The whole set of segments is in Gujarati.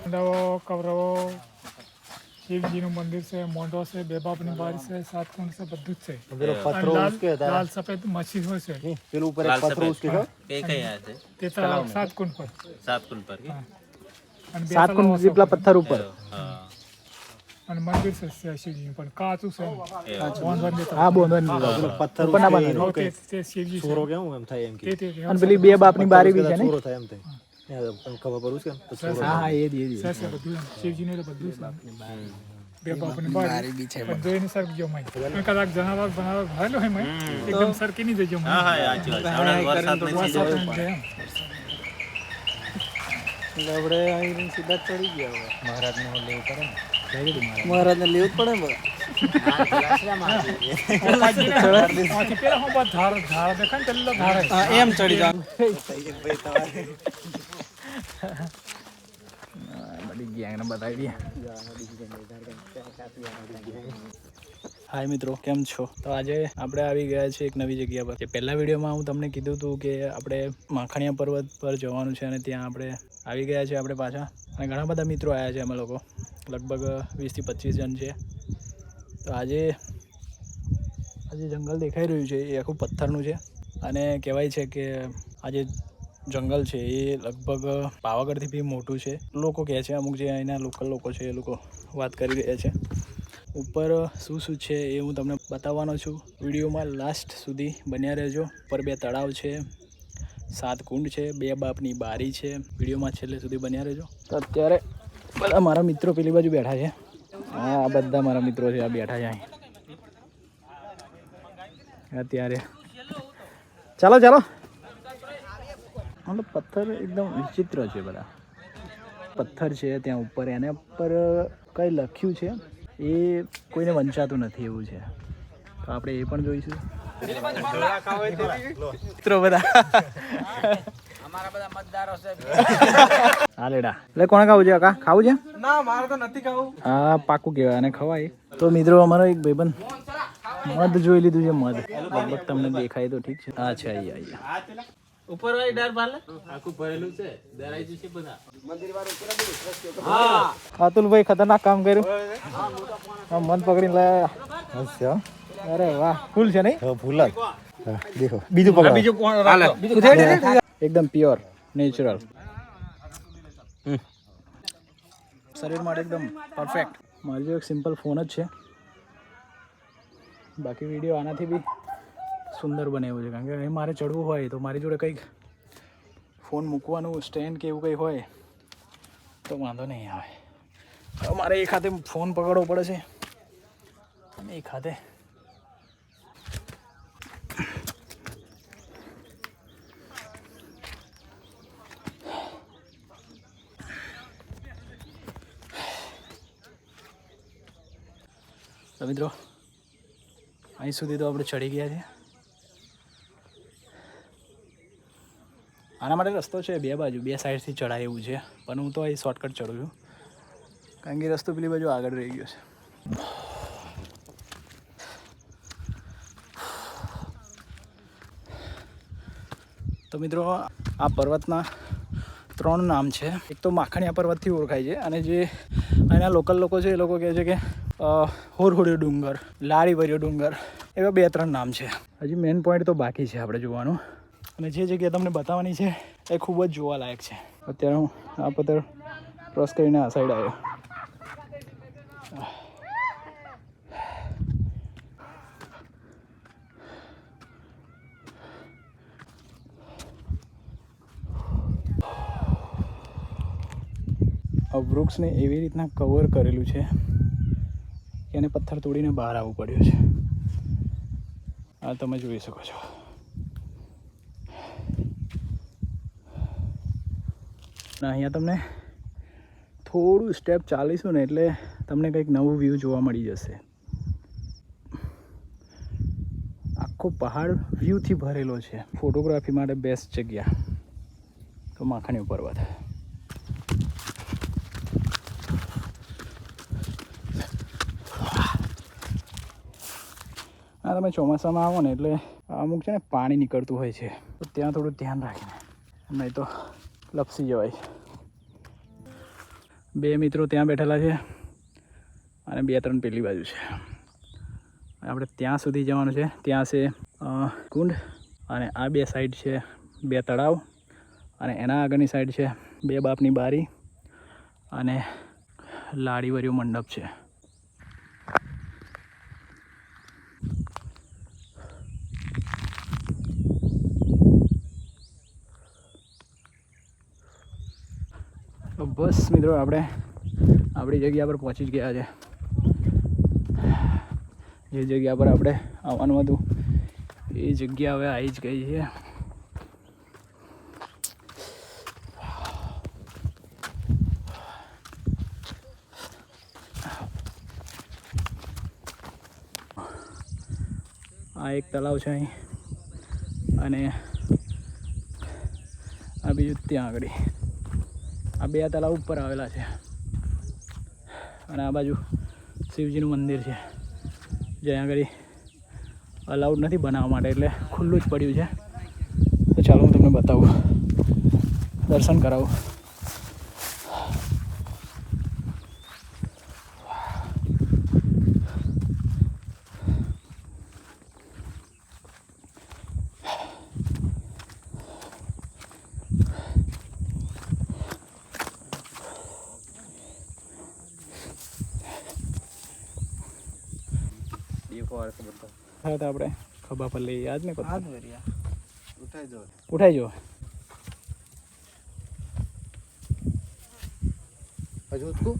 કૌરવો શિવજીનું મંદિર છે, મોઢો છે, બેબાપની બારી છે, 7 કુંડ છે, બધું જ છે. લાલ સફેદ મચ્છી હોય છે. પેલું ઉપર એક પથરો ઉસકે છે કઈ કઈ આ છે તે તળાવ 7 કુંડ પર. 7 કુંડ પર અને 7 કુંડ જેટલા પથ્થર ઉપર. હા અને મંદિર છે શિવજીનું પણ કાચું છે. હા બોંધવાની પથ્થર ઉપર ના બાંધવાનું તે શિવજી છે. સોરો કેવું એમ થાય એમ કે તે અને પેલી બે બાપની બારી બી છે ને સોરો થાય એમ થાય ખબર પડું છે હા હા એ દી છે બધું શિવજીનું તો બધું છે. બે બાપની બારી બી છે. બધું એની સરખી જો મય કદાચ જનાવર બનાવર ભરેલો હોય મય એકદમ સરખી નહીં જજો મય. હા હા સાચી વાત છે. વરસાદ નથી આપણે અહીં સીધા ચડી ગયા હવે મહારાજને લેવું પડે ને મહારાજને લેવું જ પડે ને એમ ચડી જાવ બધી ગેંગને બતાવી દઈએ. હાય મિત્રો, કેમ છો? તો આજે આપણે આવી ગયા છે એક નવી જગ્યા પર. પહેલા વિડીયોમાં હું તમને કીધું હતું કે આપણે માખણીયા પર્વત પર જવાનું છે અને ત્યાં આપણે આવી ગયા છે આપણે પાછા. અને ઘણા બધા મિત્રો આવ્યા છે અમે લોકો, લગભગ 20 થી 25 જણ છે. તો આજે જંગલ દેખાઈ રહ્યું છે એ આખું પથ્થરનું છે અને કહેવાય છે કે આજે જંગલ છે એ લગભગ પાવાગઢથી બી મોટું છે લોકો કહે છે. અમુક જે અહીંના લોકલ લોકો છે એ લોકો વાત કરી રહ્યા છે. ઉપર શું શું છે એ હું તમને બતાવવાનો છું. વિડીયોમાં લાસ્ટ સુધી બન્યા રહેજો. ઉપર 2 તળાવ છે, 7 કુંડ છે, 2 બાપની બારી છે. વિડીયોમાં છેલ્લે સુધી બન્યા રહેજો. તો અત્યારે બધા મારા મિત્રો પેલી બાજુ બેઠા છે. આ બધા મારા મિત્રો છે, આ બેઠા છે અહીં અત્યારે. ચાલો ચાલો. મતલબ પથ્થર એકદમ વિચિત્ર છે. બધા પથ્થર છે ત્યાં ઉપર, એને ઉપર કંઈ લખ્યું છે એ કોઈને વંચાતું નથી એવું છે. તો આપણે એ પણ જોઈશું. મિત્રો બધા હા લેડા એટલે કોને ખાવું છે? કાકા ખાવું છે? ના મારે તો નથી ખાવું. હા પાકું કહેવાય અને ખવાય. તો મિત્રો અમારો એક ભાઈબંધ મધ જોઈ લીધું છે. મધ લગભગ તમને દેખાય તો ઠીક છે. અચ્છા અહીંયા ઉપર વાળી ડાર બાલે આખું ભરેલું છે, દરાઈ જશે બધા. અતુલભાઈ ખતરનાક કામ કર્યું. મન પકડીને લાયા. અરે વાહ, ફૂલ છે નહીં? ફૂલ જ. દેખો બીજું પકડો. બીજું કોણ? એકદમ પ્યોર નેચરલ. શરીર માટે એકદમ પરફેક્ટ. મારી જો એક સિમ્પલ ફોન જ છે, બાકી વિડીયો આનાથી બી સુંદર બને એવું છે. કારણ કે અહીં મારે ચડવું હોય તો મારી જોડે કંઈક ફોન મૂકવાનું સ્ટેન્ડ કે એવું કંઈ હોય તો વાંધો નહીં આવે. મારે એક હાથે ફોન પકડવો પડે છે અને એક હાથે તો મિત્રો અહીં સુધી તો આપણે ચડી ગયા છે. આના માટે રસ્તો છે 2 બાજુ, 2 સાઈડથી ચડાય એવું છે, પણ હું તો અહીં શોર્ટકટ ચડું છું કારણ કે રસ્તો પેલી બાજુ આગળ રહી ગયો છે. તો મિત્રો આ પર્વતના 3 નામ છે. એક તો માખણીયા પર્વતથી ઓળખાય છે અને જે અહીંના લોકલ લોકો છે એ લોકો કહે છે કે હોરહોળ્યો ડુંગર, લારીભર્યો ડુંગર, એવા 2-3 નામ છે. હજી મેઇન પોઈન્ટ તો બાકી છે આપણે જોવાનું. અને જે જગ્યા તમને બતાવવાની છે એ ખૂબ જ જોવાલાયક છે. અત્યારે હું આ પથ્થર ક્રોસ કરીને આ સાઈડ આવ્યો. આ વૃક્ષને એવી રીતના કવર કરેલું છે કે એને પથ્થર તોડીને બહાર આવવું પડ્યું છે. આ તમે જોઈ શકો છો. અહીંયા તમને થોડું સ્ટેપ ચાલીશું ને એટલે તમને કંઈક નવું વ્યૂ જોવા મળી જશે. આખો પહાડ વ્યૂથી ભરેલો છે. ફોટોગ્રાફી માટે બેસ્ટ જગ્યા તો માખણીયો પર્વત. આ તમે ચોમાસામાં આવો ને એટલે અમુક છે ને પાણી નીકળતું હોય છે, તો ત્યાં થોડું ધ્યાન રાખીને, નહીં તો લપસી જવાય. 2 મિત્રો ત્યાં બેઠેલા છે અને 2-3 પેલી બાજુ છે. આપણે ત્યાં સુધી જવાનું છે. ત્યાં છે કુંડ અને આ 2 સાઈડ છે 2 તળાવ અને એના આગળની સાઈડ છે 2 બાપની બારી અને લાડીવર્યો મંડપ છે. તો બસ મિત્રો આપણે આપણી જગ્યા પર પહોંચી જ ગયા છે. જે જગ્યા પર આપણે આવવાનું હતું એ જગ્યા હવે આવી જ ગઈ છે. આ એક તળાવ છે અહીં અને આ બીજું ત્યાં આગળ. આ 2 તળાવ ઉપર આવેલા છે અને આ બાજુ શિવજીનું મંદિર છે જ્યાં આગળ અલાઉડ નથી બનાવવા માટે, એટલે ખુલ્લું જ પડ્યું છે. તો ચાલો હું તમને બતાવું, દર્શન કરાવું. હા તો આપણે ખભા પર લઈએ આજ ને ઉઠાઈ જો હજુ તું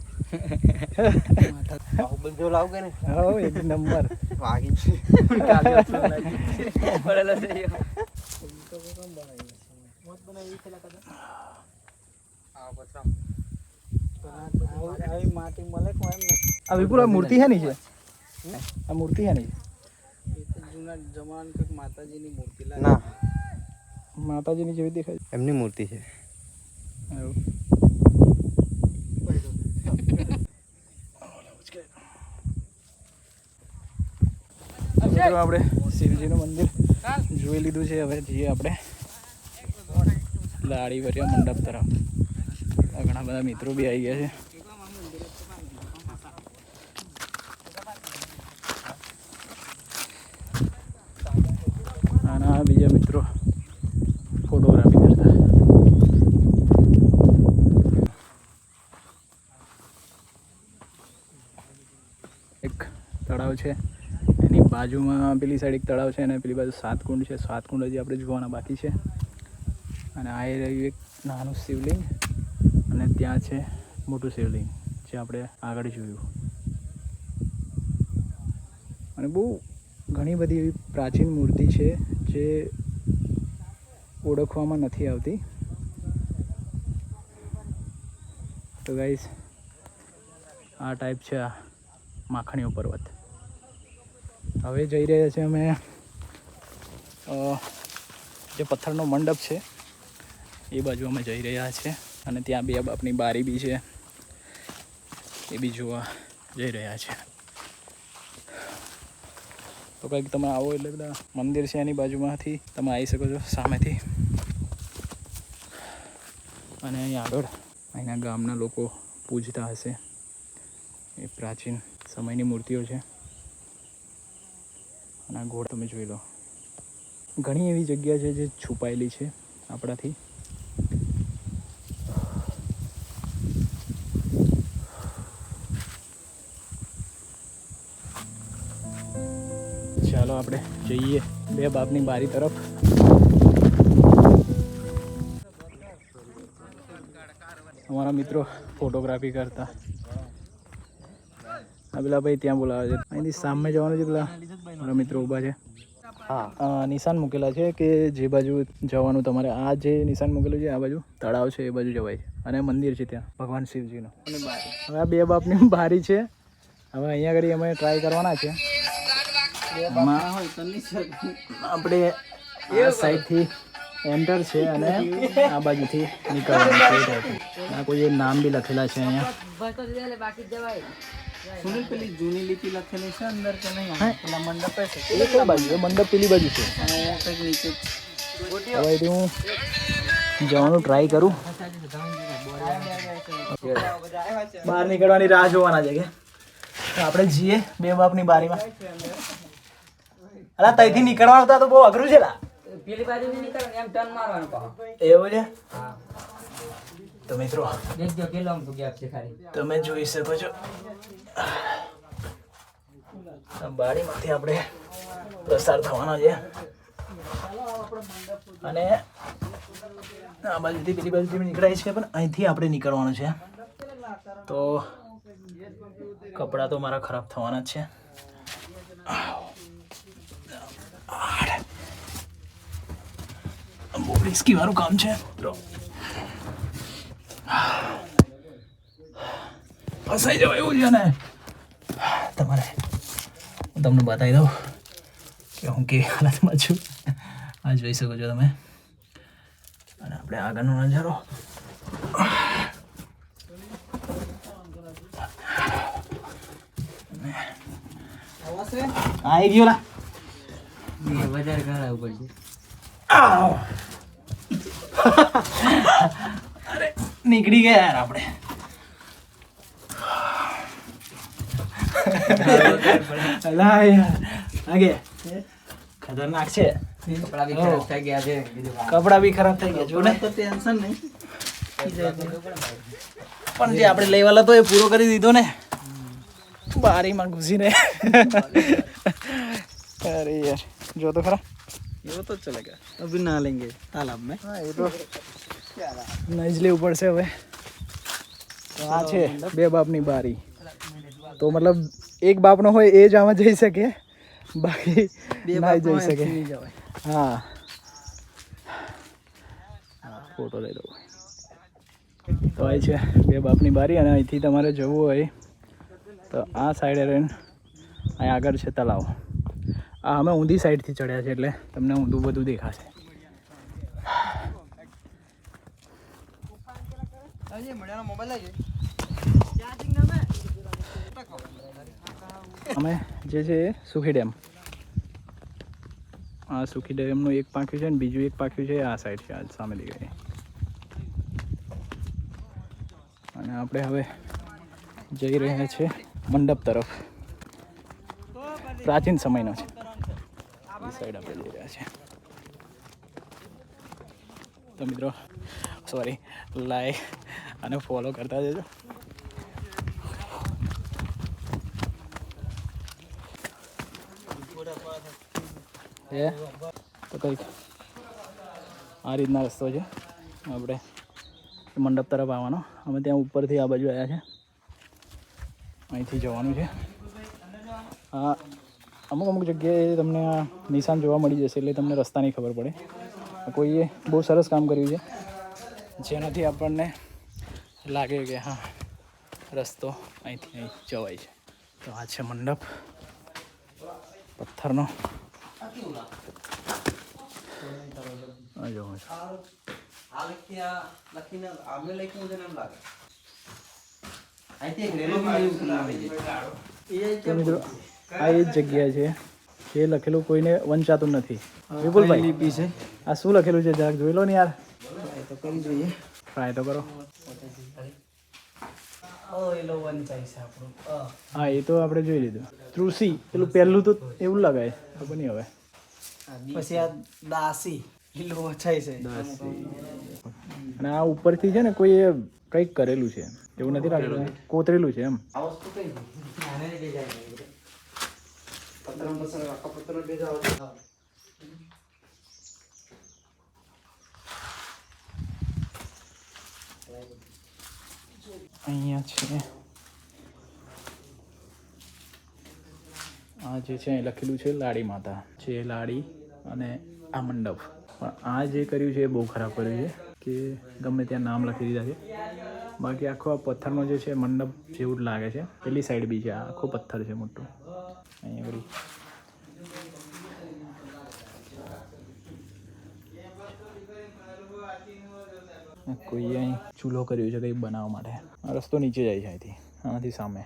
બાહુબલી લાવ કે ને હા એક નંબર વાગી છે પડેલા છે મોત બનાવી છે લકા આ પછરામ આવી માટી મળે કોઈ એમ નથી. આ વિપુલ આ મૂર્તિ છે ની છે, આ મૂર્તિ છે ની જૂના જમાન કઈક માતાજીની મૂર્તિ લાગે. ના માતાજીની જેવી દેખાય એમની મૂર્તિ છે. મિત્રો આપણે શિવજીનું મંદિર જોઈ લીધું છે. હવે જઈએ આપણે લાડીવર્યા મંડપ તરફ. ઘણા બધા મિત્રો બી આવી ગયા છે. અને બીજા મિત્રો ફોટોગ્રાફી કરતા. એક તળાવ છે, એની બાજુમાં પેલી સાઈડ એક તળાવ છે અને પેલી બાજુ 7 કુંડ છે. 7 કુંડ હજી આપણે જોવાના બાકી છે. અને આ રહ્યું એક નાનું શિવલિંગ અને ત્યાં છે મોટું શિવલિંગ જે આપણે આગળ જોયું. અને બહુ ઘણી બધી એવી પ્રાચીન મૂર્તિ છે જે ઓળખવામાં નથી આવતી. તો ગાઈસ આ ટાઈપ છે આ માખણીઓ પર્વત. હવે જઈ રહ્યા છીએ અમે જે પથ્થરનો મંડપ છે એ બાજુ અમે જઈ રહ્યા છીએ. અને ત્યાં 2 બાપની બારી બી છે, એ બી જોવા જઈ રહ્યા છે. તો કંઈક તમે આવો એટલે બધા મંદિર છે એની બાજુમાંથી તમે આવી શકો છો સામેથી. અને અહીં આગળ અહીંના ગામના લોકો પૂજતા હશે, એ પ્રાચીન સમયની મૂર્તિઓ છે. અને આ ઘોડ તમે જોઈ લો. ઘણી એવી જગ્યા છે જે છુપાયેલી છે આપણાથી. ચાલો આપણે જઈએ 2 બાપની બારી તરફ. અમારા મિત્રો ફોટોગ્રાફી કરતા. આ પેલા ભાઈ ત્યાં બોલાવે છે, અહીંથી સામે જવાનું છે. પેલા મારા મિત્રો ઊભા છે. હા નિશાન મૂકેલા છે કે જે બાજુ જવાનું તમારે. આ જે નિશાન મૂકેલું છે આ બાજુ તળાવ છે, એ બાજુ જવાય છે. અને મંદિર છે ત્યાં ભગવાન શિવજીનું. હવે આ 2 બાપની બારી છે. હવે અહીંયા આગળ અમે ટ્રાય કરવાના છે. આપણે આ સાઈડથી એન્ટર છે અને આ બાજુથી નીકળવાનું છે. આ કોઈ નામ બી લખેલા છે અહીંયા. સુનિલ પેલી જૂની લીટી લખેલી છે અંદર કે નહીં? પેલા મંડપ છે એ કઈ બાજુ? એ મંડપ પેલી બાજુ છે. કંઈક નીચે હવે હું જવાનું ટ્રાય કરું. બહાર નીકળવાની રાહ જોવાના છે કે આપણે જઈએ બે બાપની બારીમાં. અલા તઈથી નીકળવાનું હતા તો બહુ અઘરું છે લા. પેલી બાજુ ની નીકળ એમ ટર્ન મારવાનું પાછો. એવું છે. હા તો મિત્રો દેખજો કેટલો આમ તો ગેપ છે ખાલી. તમે જોઈ શકો છો આ બારીમાંથી આપણે પ્રસાર થવાનો છે અને આ બાજુથી પેલી બાજુથી નીકળાય છે પણ અહીંથી આપણે નીકળવાનું છે. તો કપડાં તો મારા ખરાબ થવાના જ છે. બહુ રિસ્કી વાળું કામ છે મિત્રો. ફસાઈ જવાય એવું છે ને. તમારે હું તમને બતાવી દઉં કે હું કેવી હાલતમાં છું. આ જોઈ શકો છો તમે. અને આપણે આગળનો નજારો આવી ગયો લા. વધારે ઘણા ઉપર છે. અરે નીકળી ગયા યાર આપણે. અલા યાર આગે ખતરનાક છે. કપડા બી ખરાબ થઈ ગયા છે. કપડા બી ખરાબ થઈ ગયા જો ને. તો ટેન્શન નહીં. પણ જે આપણે લેવાલા તો એ પૂરો કરી દીધો ને બારીમાં ઘૂસીને. અરે યાર જો તો ખરા. वो तो चलेगा अभी ना लेंगे तालाब में. હા એ તો નહીં જ લેવું પડશે હવે. તો આ છે બે બાપની બારી. તો મતલબ એક બાપનો હોય એ જ આમાં જઈ શકે, બાકી ના જઈ શકે. હા ફોટો લઈ દઉં. તો આ છે બે બાપની બારી અને અહીંથી તમારે જવું હોય તો આ સાઈડે રહીને અહીં આગળ છે તલાવ. આ અમે ઊંધી સાઈડથી ચડ્યા છે એટલે તમને ઊંધું બધું દેખાશે. અમે જે છે એ સુખી ડેમ, આ સુખી ડેમનું એક પાંખ્યું છે ને બીજું એક પાંખ્યું છે આ સાઈડ છે આ સામે દેખાય. અને આપણે હવે જઈ રહ્યા છીએ મંડપ તરફ. પ્રાચીન સમયનો છે એ સાઈડ આપણે જઈ રહ્યા છીએ. તો મિત્રો સોરી લાઈક અને ફોલો કરતા જજો. એ તો કંઈક આ રીતના રસ્તો છે આપણે મંડપ તરફ આવવાનો. અમે ત્યાં ઉપરથી આ બાજુ આવ્યા છે, અહીંથી જવાનું છે. આ અમુક જગ્યાએ તમને આ નિશાન જોવા મળી જશે એટલે તમને રસ્તાની ખબર પડે. કોઈએ બહુ સરસ કામ કર્યું છે જેનાથી આપણને લાગે કે હા રસ્તો અહીંથી અહીં જવાય છે. તો આ છે મંડપ પથ્થરનો. આ જોવો છો. તો મિત્રો આ એ જ જગ્યા છે જે લખેલું કોઈને વંચાતું નથી. વિપુલભાઈ लिपि से આ શું લખેલું છે જરાક જોઈ લો ને યાર. तो करी જોઈએ. ટ્રાય તો કરો. ઓ એલો વંચાય છે આપણું. હા એ તો આપણે જોઈ લીધું. ત્રુસી પેલું પહેલું તો એવું લગાય ખબર નહીં હવે. પછી આ દાસી એલો વંચાય છે. અને આ ઉપરથી છે ને કોઈ કંઈક કરેલું છે એવું નથી લાગતું, કોતરેલું છે એમ. આ વસ્તુ કઈ આને ડિઝાઇન પત્રમ પસર આખા પત્ર ભેગા હોય. અહીંયા છે આ જે છે અહીં લખેલું છે લાડી માતા છે. લાડી અને આ મંડપ. પણ આ જે કર્યું છે એ બહુ ખરાબ કર્યું છે કે ગમે ત્યાં નામ લખી દીધા છે. બાકી આખો આ પથ્થરનો જે છે મંડપ જેવું જ લાગે છે. પેલી સાઈડ બી છે, આ આખો પથ્થર છે મોટું. અહીંયા વળી કોઈ અહીં ચૂલો કર્યો છે કંઈ બનાવવા માટે. આ રસ્તો નીચે જાય છે અહીંથી, આનાથી સામે.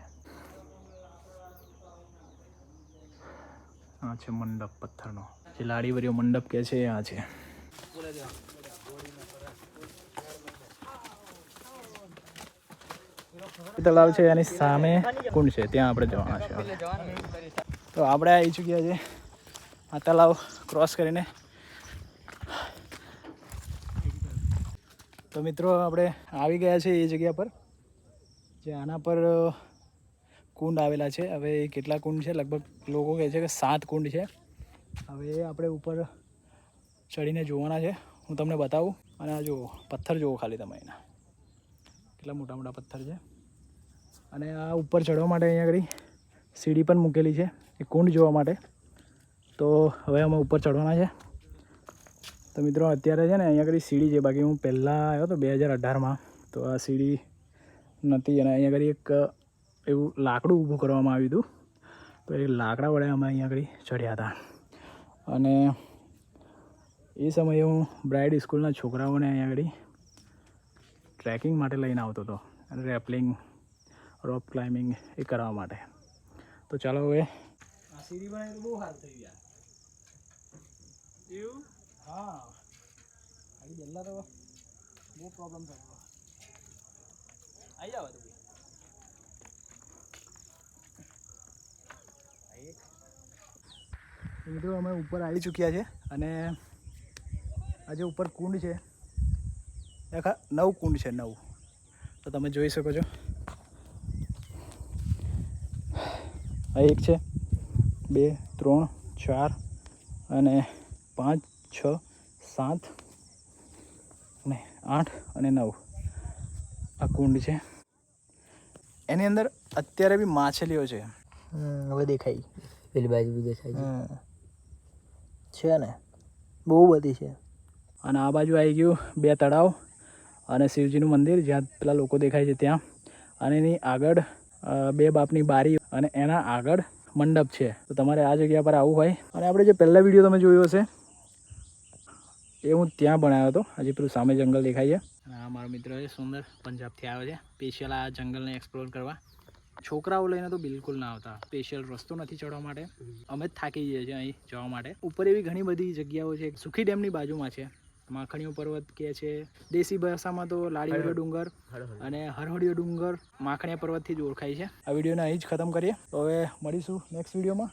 આ છે મંડપ પથ્થરનો, જે લાડીવરીઓ મંડપ કહે છે આ છે. તળાવ છે એની સામે કુંડ છે, ત્યાં આપણે જવાના છે. તો આપણે આવી ચૂક્યા છે આ તળાવ ક્રોસ કરીને. તો મિત્રો આપણે આવી ગયા છે એ જગ્યા પર જે આના પર કુંડ આવેલા છે. હવે કેટલા કુંડ છે, લગભગ લોકો કહે છે કે 7 કુંડ છે. હવે આપણે ઉપર ચડીને જોવાના છે, હું તમને બતાવું. અને આ જુઓ પથ્થર જુઓ ખાલી તમે, એના કેટલા મોટા મોટા પથ્થર છે. અને આ ઉપર ચડવા માટે અહીંયા આગળ સીડી પણ મૂકેલી છે એ કુંડ જોવા માટે. તો હવે અમે ઉપર ચડવાના છે. તો મિત્રો અત્યારે છે ને અહીંયા આગળ સીડી છે, બાકી હું પહેલાં આવ્યો હતો 2018માં, તો આ સીડી નથી. અને અહીંયા આગળ એક એવું લાકડું ઊભું કરવામાં આવ્યું હતું, તો એ લાકડા વડે અમે અહીંયા આગળ ચડ્યા હતા. અને એ સમયે હું બ્રાઇડ સ્કૂલના છોકરાઓને અહીંયા આગળ ટ્રેકિંગ માટે લઈને આવતો હતો, અને રેપલિંગ, રોપ ક્લાઇમ્બિંગ એ કરવા માટે. તો ચાલો હવે આ સીડી બનાવી તો બહુ સારું થઈ ગયા. એવું? હા, આવી પહેલાં તો બહુ પ્રોબ્લેમ થયો. આવી જાવ તું મિત્રો, અમે ઉપર આવી ચૂક્યા છે. અને આ જે ઉપર કુંડ છે, આખા 9 કુંડ છે, 9. તો તમે જોઈ શકો છો. આ 1 છે, 2, 3, 4 અને 5, 6, 7 અને 8 અને 9 આ કુંડ છે. એની અંદર અત્યારે બી માછલીઓ છે. હવે દેખાય પેલી બાજુ બી દેખાય છે ને, બહુ બધી છે. અને આ બાજુ આવી ગયું 2 તળાવ અને શિવજીનું મંદિર, જ્યાં પેલા લોકો દેખાય છે ત્યાં. અને એની આગળ 2 બાપની બારી અને એના આગળ મંડપ છે. તો તમારે આ જગ્યા પર આવવું હોય. અને આપણે જે પહેલા વિડીયો તમે જોયો હશે એ હું ત્યાં બનાવ્યો હતો. હજી પેલું સામે જંગલ દેખાય છે. અને આ મારો મિત્ર છે સુંદર, પંજાબથી આવ્યો છે સ્પેશિયલ આ જંગલને એક્સપ્લોર કરવા. છોકરાઓ લઈને તો બિલકુલ ના આવતા, સ્પેશિયલ રસ્તો નથી ચડવા માટે. અમે જ થાકી જઈએ છીએ અહીં જવા માટે. ઉપર એવી ઘણી બધી જગ્યાઓ છે. સુખી ડેમની બાજુમાં છે, માખણીઓ પર્વત કહે છે, દેશી ભાષામાં તો લાડીયો ડુંગર અને હરહળિયો ડુંગર માખણીયા પર્વતથી જ ઓળખાય છે. આ વિડીયોને અહીં જ ખતમ કરીએ. તો હવે મળીશું નેક્સ્ટ વિડીયોમાં.